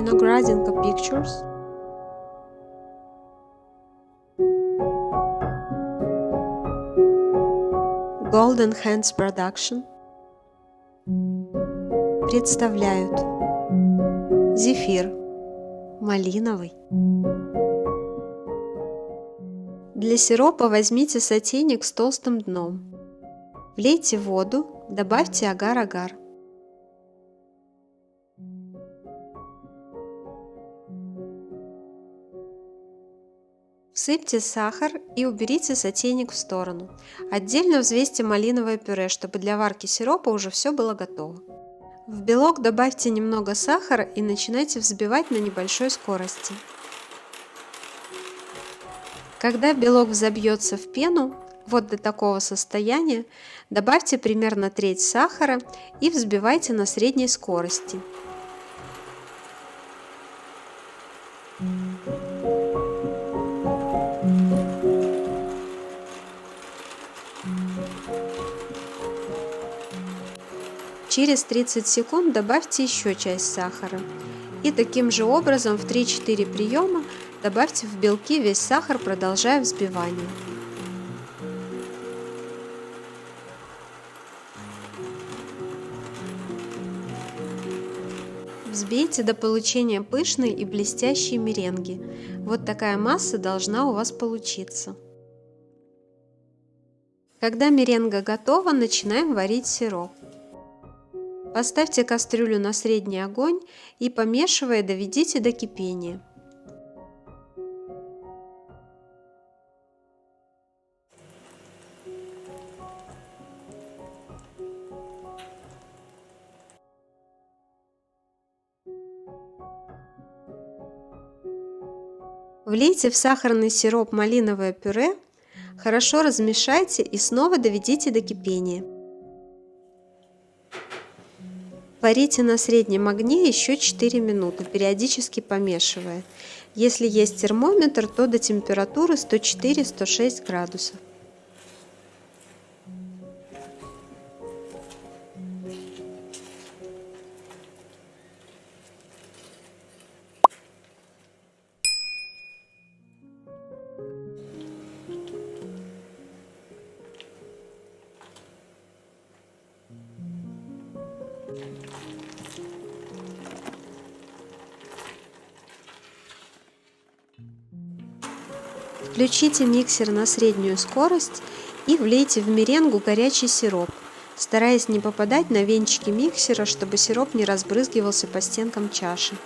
Vinogradinka Pictures. Golden Hands Production представляют зефир малиновый. Для сиропа возьмите сотейник с толстым дном. Влейте воду, добавьте агар-агар. Всыпьте сахар и уберите сотейник в сторону. Отдельно взвесьте малиновое пюре, чтобы для варки сиропа уже все было готово. В белок добавьте немного сахара и начинайте взбивать на небольшой скорости. Когда белок взобьется в пену, вот до такого состояния, добавьте примерно треть сахара и взбивайте на средней скорости. Через 30 секунд добавьте еще часть сахара. И таким же образом в 3-4 приема добавьте в белки весь сахар, продолжая взбивание. Взбейте до получения пышной и блестящей меренги. Вот такая масса должна у вас получиться. Когда меренга готова, начинаем варить сироп. Поставьте кастрюлю на средний огонь и, помешивая, доведите до кипения. Влейте в сахарный сироп малиновое пюре, хорошо размешайте и снова доведите до кипения. Варите на среднем огне еще 4 минуты, периодически помешивая. Если есть термометр, то до температуры 104-106 градусов. Включите миксер на среднюю скорость и влейте в меренгу горячий сироп, стараясь не попадать на венчики миксера, чтобы сироп не разбрызгивался по стенкам чаши.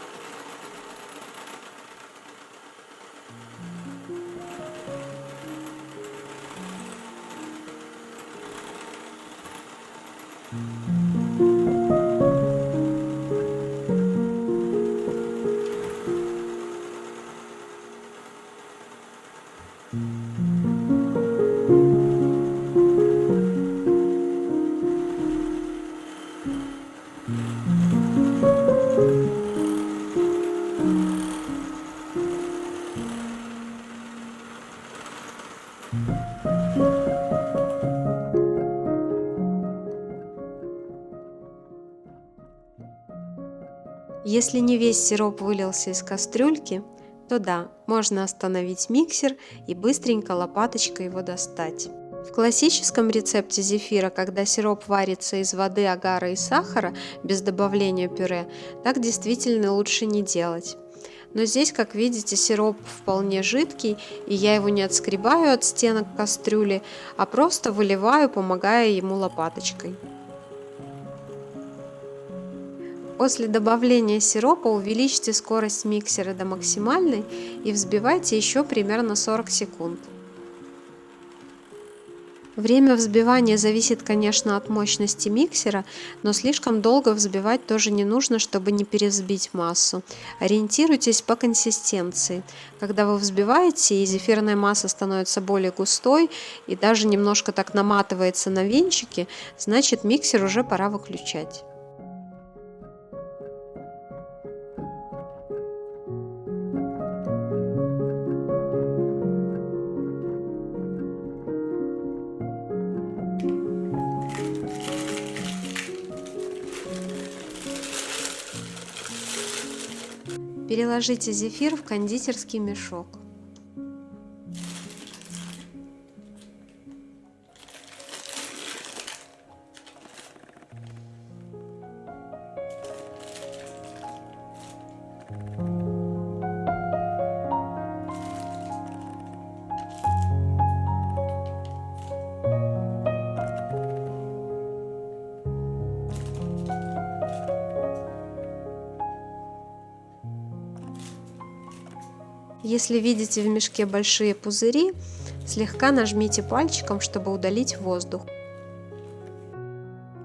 Если не весь сироп вылился из кастрюльки, то да, можно остановить миксер и быстренько лопаточкой его достать. В классическом рецепте зефира, когда сироп варится из воды, агара и сахара без добавления пюре, так действительно лучше не делать. Но здесь, как видите, сироп вполне жидкий, и я его не отскребаю от стенок кастрюли, а просто выливаю, помогая ему лопаточкой. После добавления сиропа увеличьте скорость миксера до максимальной и взбивайте еще примерно 40 секунд. Время взбивания зависит, конечно, от мощности миксера, но слишком долго взбивать тоже не нужно, чтобы не перевзбить массу. Ориентируйтесь по консистенции. Когда вы взбиваете и зефирная масса становится более густой и даже немножко так наматывается на венчики, значит миксер уже пора выключать. Переложите зефир в кондитерский мешок. Если видите в мешке большие пузыри, слегка нажмите пальчиком, чтобы удалить воздух.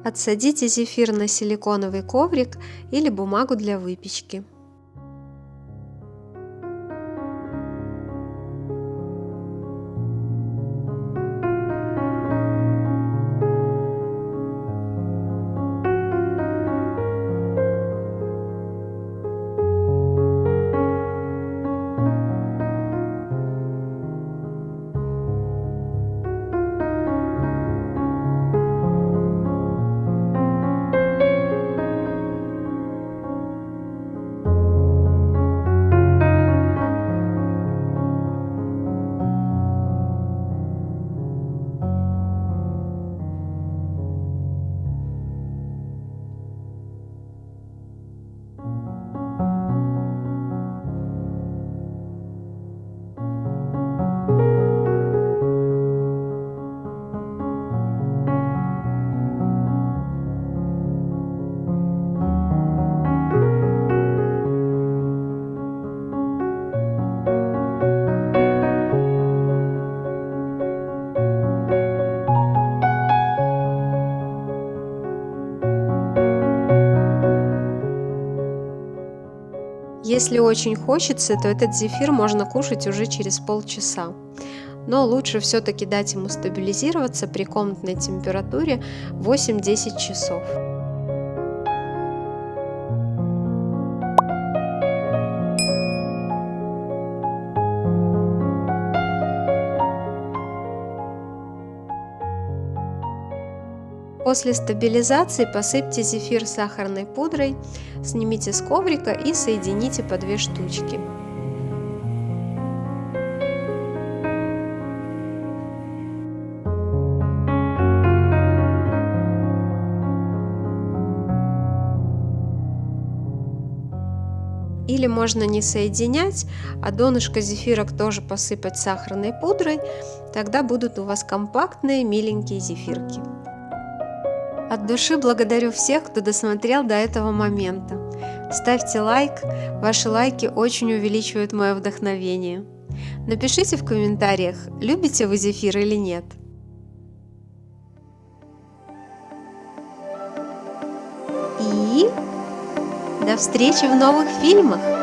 Отсадите зефир на силиконовый коврик или бумагу для выпечки. Если очень хочется, то этот зефир можно кушать уже через полчаса. Но лучше все-таки дать ему стабилизироваться при комнатной температуре 8-10 часов. После стабилизации посыпьте зефир сахарной пудрой, снимите с коврика и соедините по 2 штучки. Или можно не соединять, а донышко зефирок тоже посыпать сахарной пудрой, тогда будут у вас компактные миленькие зефирки. От души благодарю всех, кто досмотрел до этого момента. Ставьте лайк, ваши лайки очень увеличивают мое вдохновение. Напишите в комментариях, любите вы зефир или нет. И до встречи в новых фильмах!